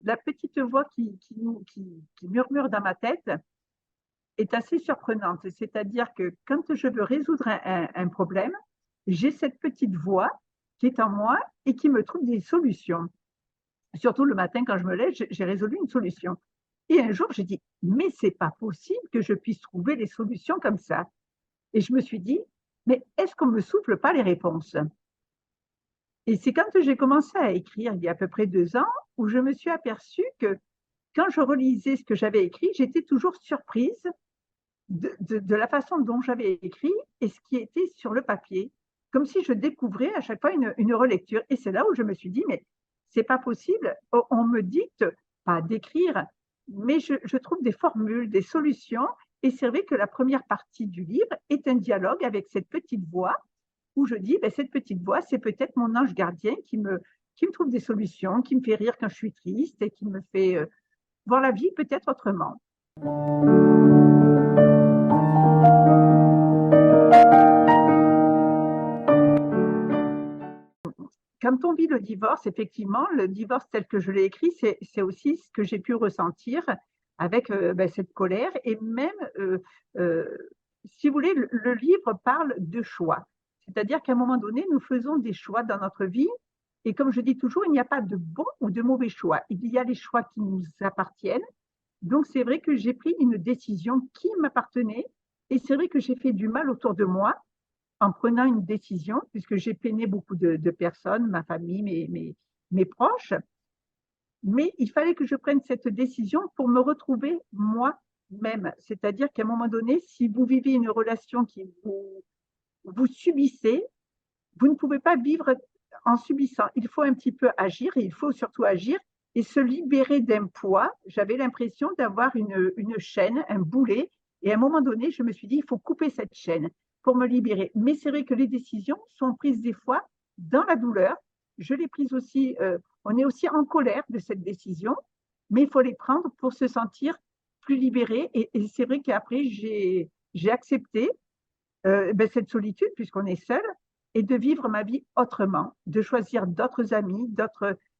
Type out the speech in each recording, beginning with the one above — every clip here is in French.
la petite voix qui murmure dans ma tête est assez surprenante. C'est-à-dire que quand je veux résoudre un problème, j'ai cette petite voix qui est en moi et qui me trouve des solutions. Surtout le matin, quand je me lève, j'ai résolu une solution. Et un jour, j'ai dit, mais c'est pas possible que je puisse trouver les solutions comme ça. Et je me suis dit, mais est-ce qu'on me souffle pas les réponses? Et c'est quand j'ai commencé à écrire, il y a à peu près 2 ans, où je me suis aperçue que quand je relisais ce que j'avais écrit, j'étais toujours surprise de la façon dont j'avais écrit et ce qui était sur le papier, comme si je découvrais à chaque fois une relecture. Et c'est là où je me suis dit, mais c'est pas possible, on me dicte pas d'écrire, mais je trouve des formules, des solutions. Et c'est vrai que la première partie du livre est un dialogue avec cette petite voix où je dis, ben, cette petite voix, c'est peut-être mon ange gardien qui me trouve des solutions, qui me fait rire quand je suis triste et qui me fait voir la vie peut-être autrement. Quand on vit le divorce, effectivement, le divorce tel que je l'ai écrit, c'est aussi ce que j'ai pu ressentir avec ben, cette colère. Et même, euh, si vous voulez, le livre parle de choix. C'est-à-dire qu'à un moment donné, nous faisons des choix dans notre vie. Et comme je dis toujours, il n'y a pas de bon ou de mauvais choix. Il y a les choix qui nous appartiennent. Donc, c'est vrai que j'ai pris une décision qui m'appartenait. Et c'est vrai que j'ai fait du mal autour de moi en prenant une décision, puisque j'ai peiné beaucoup de personnes, ma famille, mes proches, mais il fallait que je prenne cette décision pour me retrouver moi-même. C'est-à-dire qu'à un moment donné, si vous vivez une relation qui vous subissez, vous ne pouvez pas vivre en subissant. Il faut un petit peu agir et il faut surtout agir et se libérer d'un poids. J'avais l'impression d'avoir une chaîne, un boulet. Et à un moment donné, je me suis dit, il faut couper cette chaîne pour me libérer. Mais c'est vrai que les décisions sont prises des fois dans la douleur. Je l'ai prise aussi, on est aussi en colère de cette décision, mais il faut les prendre pour se sentir plus libéré. Et c'est vrai qu'après, j'ai accepté ben, cette solitude, puisqu'on est seul, et de vivre ma vie autrement, de choisir d'autres amis,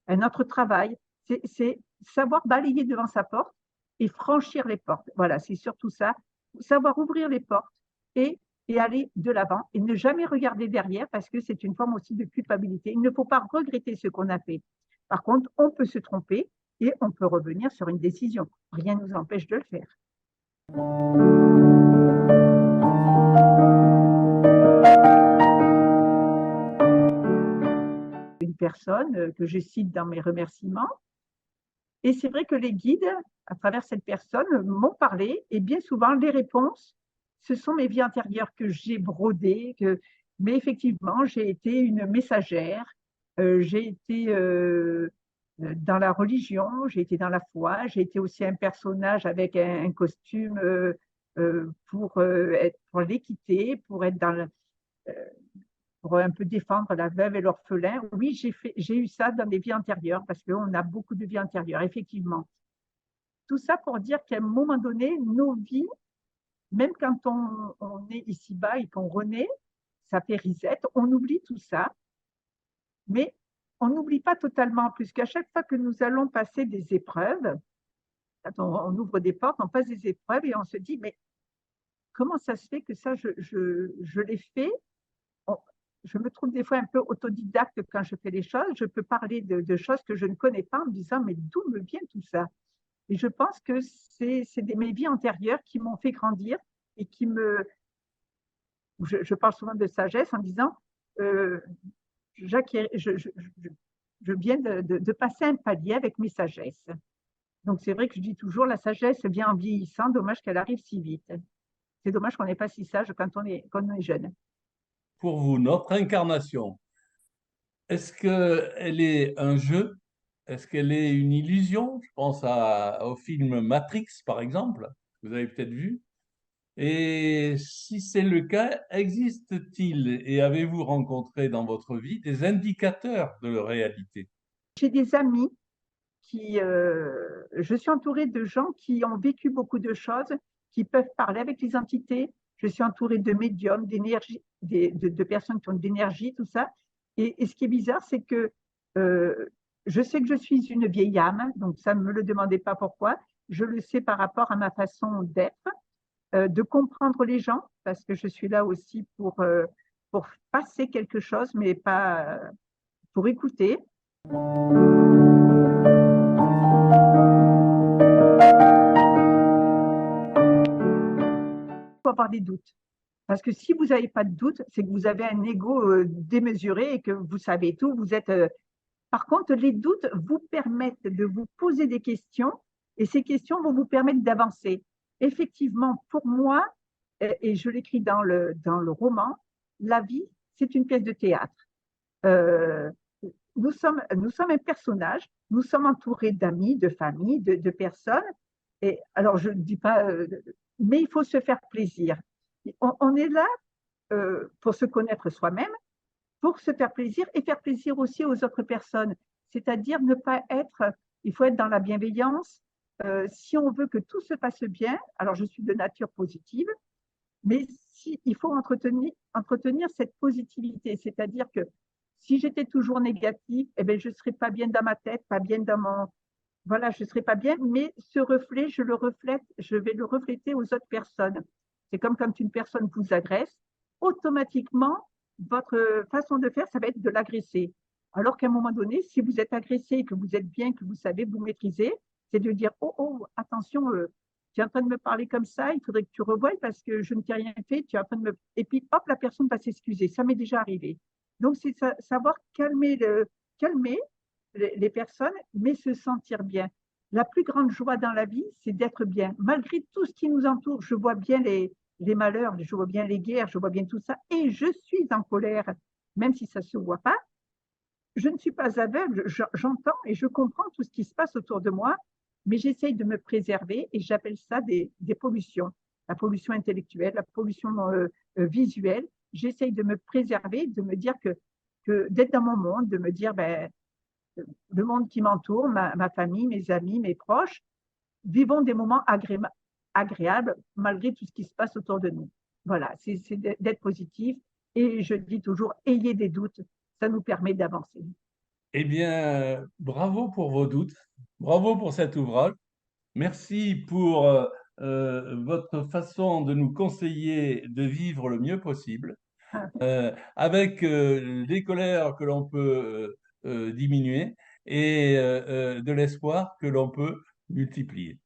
un autre travail. C'est savoir balayer devant sa porte et franchir les portes. Voilà, c'est surtout ça. Savoir ouvrir les portes et, et aller de l'avant et ne jamais regarder derrière parce que c'est une forme aussi de culpabilité. Il ne faut pas regretter ce qu'on a fait. Par contre, on peut se tromper et on peut revenir sur une décision. Rien ne nous empêche de le faire. Une personne que je cite dans mes remerciements. Et c'est vrai que les guides, à travers cette personne, m'ont parlé et bien souvent, les réponses, ce sont mes vies antérieures que j'ai brodées. Mais effectivement, j'ai été une messagère, j'ai été dans la religion, j'ai été dans la foi, j'ai été aussi un personnage avec un costume pour l'équité, pour être euh, pour un peu défendre la veuve et l'orphelin. Oui, j'ai eu ça dans des vies antérieures, parce qu'on a beaucoup de vies antérieures, effectivement. Tout ça pour dire qu'à un moment donné, nos vies, même quand on est ici-bas et qu'on renaît, ça fait reset, on oublie tout ça, mais on n'oublie pas totalement, puisqu'à chaque fois que nous allons passer des épreuves, quand on ouvre des portes, on passe des épreuves et on se dit, mais comment ça se fait que ça, je l'ai fait? Je me trouve des fois un peu autodidacte quand je fais les choses. Je peux parler de choses que je ne connais pas en me disant, mais d'où me vient tout ça? Et je pense que c'est mes vies antérieures qui m'ont fait grandir et qui me... Je parle souvent de sagesse en disant, euh, je viens de passer un palier avec mes sagesses. Donc c'est vrai que je dis toujours, la sagesse vient en vieillissant, dommage qu'elle arrive si vite. C'est dommage qu'on n'est pas si sage quand on est jeune. Pour vous, notre incarnation, est-ce qu'elle est un jeu? Est-ce qu'elle est une illusion? Je pense au film Matrix, par exemple, que vous avez peut-être vu. Et si c'est le cas, existe-t-il et avez-vous rencontré dans votre vie des indicateurs de la réalité? J'ai des amis je suis entourée de gens qui ont vécu beaucoup de choses, qui peuvent parler avec les entités. Je suis entourée de médiums, d'énergie, de personnes qui ont de l'énergie, tout ça. Et ce qui est bizarre, c'est que je sais que je suis une vieille âme, donc ça ne me le demandez pas pourquoi. Je le sais par rapport à ma façon d'être, de comprendre les gens, parce que je suis là aussi pour passer quelque chose, mais pas pour écouter. Il faut avoir des doutes. Parce que si vous n'avez pas de doute, c'est que vous avez un ego démesuré et que vous savez tout. Vous êtes. Par contre, les doutes vous permettent de vous poser des questions et ces questions vont vous permettre d'avancer. Effectivement, pour moi, et je l'écris dans le roman, la vie, c'est une pièce de théâtre. Euh, nous sommes un personnage, nous sommes entourés d'amis, de familles, de personnes. Et alors, je ne dis pas, mais il faut se faire plaisir. On est là pour se connaître soi-même, pour se faire plaisir et faire plaisir aussi aux autres personnes. C'est-à-dire ne pas être, il faut être dans la bienveillance. Si on veut que tout se passe bien, alors je suis de nature positive, mais si, il faut entretenir cette positivité. C'est-à-dire que si j'étais toujours négative, eh bien, je ne serais pas bien dans ma tête, pas bien dans mon, voilà, je ne serais pas bien, mais ce reflet, je le reflète, je vais le refléter aux autres personnes. C'est comme quand une personne vous agresse, automatiquement, votre façon de faire, ça va être de l'agresser. Alors qu'à un moment donné, si vous êtes agressé, que vous êtes bien, que vous savez vous maîtriser, c'est de dire, oh, oh, attention, tu es en train de me parler comme ça, il faudrait que tu revoies parce que je ne t'ai rien fait, tu es en train de me... Et puis, hop, la personne va s'excuser. Ça m'est déjà arrivé. Donc, c'est savoir calmer les personnes, mais se sentir bien. La plus grande joie dans la vie, c'est d'être bien. Malgré tout ce qui nous entoure, je vois bien les malheurs, je vois bien les guerres, je vois bien tout ça, et je suis en colère, même si ça ne se voit pas. Je ne suis pas aveugle, j'entends et je comprends tout ce qui se passe autour de moi, mais j'essaye de me préserver et j'appelle ça des pollutions. La pollution intellectuelle, la pollution visuelle. J'essaye de me préserver, de me dire que d'être dans mon monde, de me dire, ben, le monde qui m'entoure, ma famille, mes amis, mes proches, vivons des moments agréables malgré tout ce qui se passe autour de nous. Voilà, c'est d'être positif. Et je dis toujours, ayez des doutes, ça nous permet d'avancer. Eh bien, bravo pour vos doutes, bravo pour cet ouvrage. Merci pour votre façon de nous conseiller de vivre le mieux possible, avec les colères que l'on peut diminuer et de l'espoir que l'on peut multiplier.